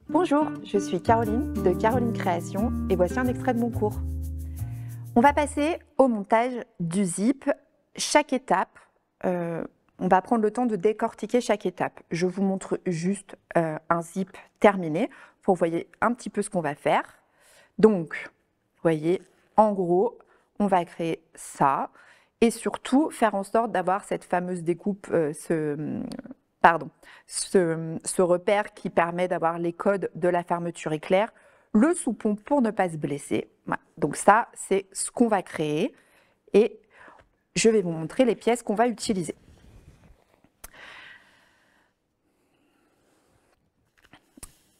Bonjour, je suis Caroline de Caroline Création et voici un extrait de mon cours. On va passer au montage du zip. Chaque étape, on va prendre le temps de décortiquer chaque étape. Je vous montre juste un zip terminé pour que vous voyez un petit peu ce qu'on va faire. Donc, vous voyez, en gros, on va créer ça et surtout faire en sorte d'avoir cette fameuse découpe, ce repère qui permet d'avoir les codes de la fermeture éclair, le soupon pour ne pas se blesser. Voilà. Donc ça, c'est ce qu'on va créer et je vais vous montrer les pièces qu'on va utiliser.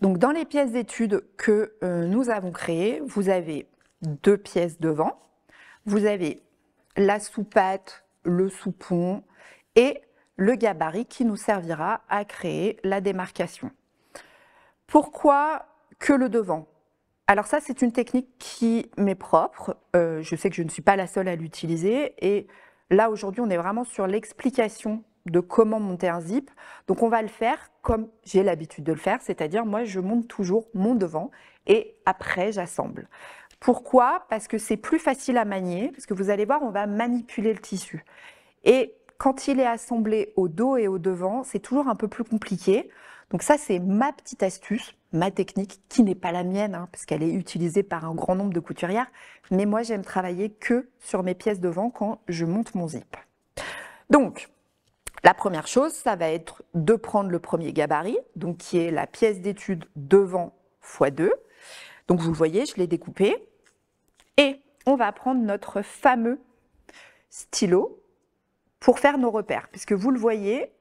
Donc dans les pièces d'études que nous avons créées, vous avez 2 pièces devant, vous avez la soupate, le soupon et le gabarit qui nous servira à créer la démarcation. Pourquoi que le devant? Alors ça, c'est une technique qui m'est propre. Je sais que je ne suis pas la seule à l'utiliser. Et là, aujourd'hui, on est vraiment sur l'explication de comment monter un zip. Donc on va le faire comme j'ai l'habitude de le faire, c'est-à-dire moi, je monte toujours mon devant et après, j'assemble. Pourquoi? Parce que c'est plus facile à manier, parce que vous allez voir, on va manipuler le tissu. Et quand il est assemblé au dos et au devant, c'est toujours un peu plus compliqué. Donc ça, c'est ma petite astuce, ma technique, qui n'est pas la mienne, hein, parce qu'elle est utilisée par un grand nombre de couturières. Mais moi, j'aime travailler que sur mes pièces devant quand je monte mon zip. Donc, la première chose, ça va être de prendre le premier gabarit, donc qui est la pièce d'étude devant x 2. Donc vous le voyez, je l'ai découpé. Et on va prendre notre fameux stylo pour faire nos repères, puisque vous le voyez,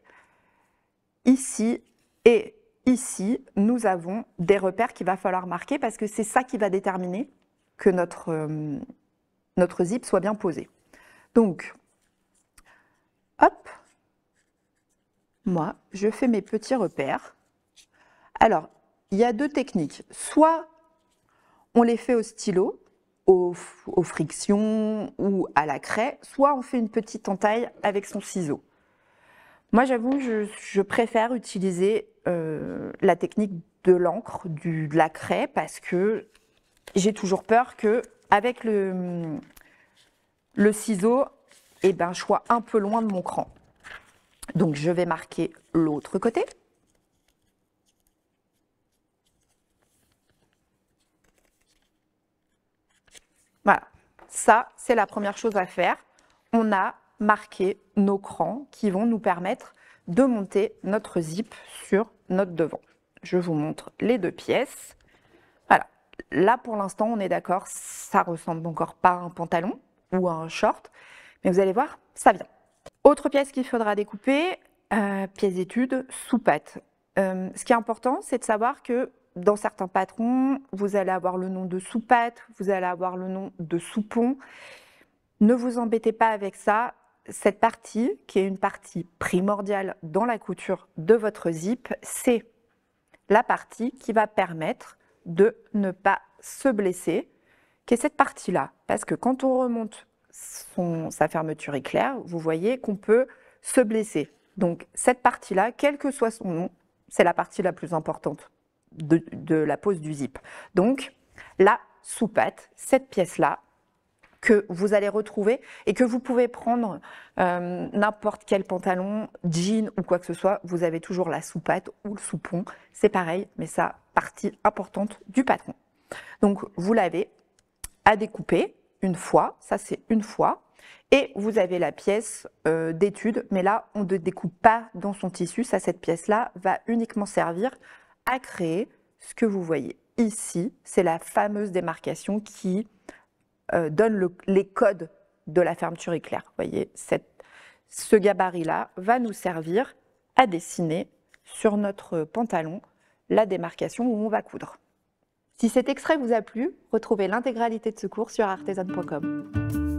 ici et ici, nous avons des repères qu'il va falloir marquer, parce que c'est ça qui va déterminer que notre zip soit bien posé. Donc, hop, moi, je fais mes petits repères. Alors, il y a 2 techniques. Soit on les fait au stylo, aux frictions ou à la craie, soit on fait une petite entaille avec son ciseau. Moi, j'avoue, je préfère utiliser la technique de l'encre, de la craie, parce que j'ai toujours peur qu'avec le ciseau, eh ben, je sois un peu loin de mon cran. Donc, je vais marquer l'autre côté. Voilà, ça, c'est la première chose à faire. On a marqué nos crans qui vont nous permettre de monter notre zip sur notre devant. Je vous montre les 2 pièces. Voilà, là pour l'instant, on est d'accord, ça ressemble encore pas à un pantalon ou à un short, mais vous allez voir, ça vient. Autre pièce qu'il faudra découper, pièce d'étude, soupate. Ce qui est important, c'est de savoir que dans certains patrons, vous allez avoir le nom de soupate, vous allez avoir le nom de soupon. Ne vous embêtez pas avec ça. Cette partie, qui est une partie primordiale dans la couture de votre zip, c'est la partie qui va permettre de ne pas se blesser, qui est cette partie-là. Parce que quand on remonte sa fermeture éclair, vous voyez qu'on peut se blesser. Donc cette partie-là, quel que soit son nom, c'est la partie la plus importante de la pose du zip. Donc la soupate, cette pièce-là, que vous allez retrouver et que vous pouvez prendre n'importe quel pantalon, jean ou quoi que ce soit, vous avez toujours la soupate ou le soupon, c'est pareil, mais ça, partie importante du patron. Donc vous l'avez à découper une fois, ça c'est une fois, et vous avez la pièce d'étude, mais là on ne découpe pas dans son tissu, ça, cette pièce-là va uniquement servir à créer ce que vous voyez ici, c'est la fameuse démarcation qui donne les codes de la fermeture éclair. Vous voyez, ce gabarit-là va nous servir à dessiner sur notre pantalon la démarcation où on va coudre. Si cet extrait vous a plu, retrouvez l'intégralité de ce cours sur artesane.com.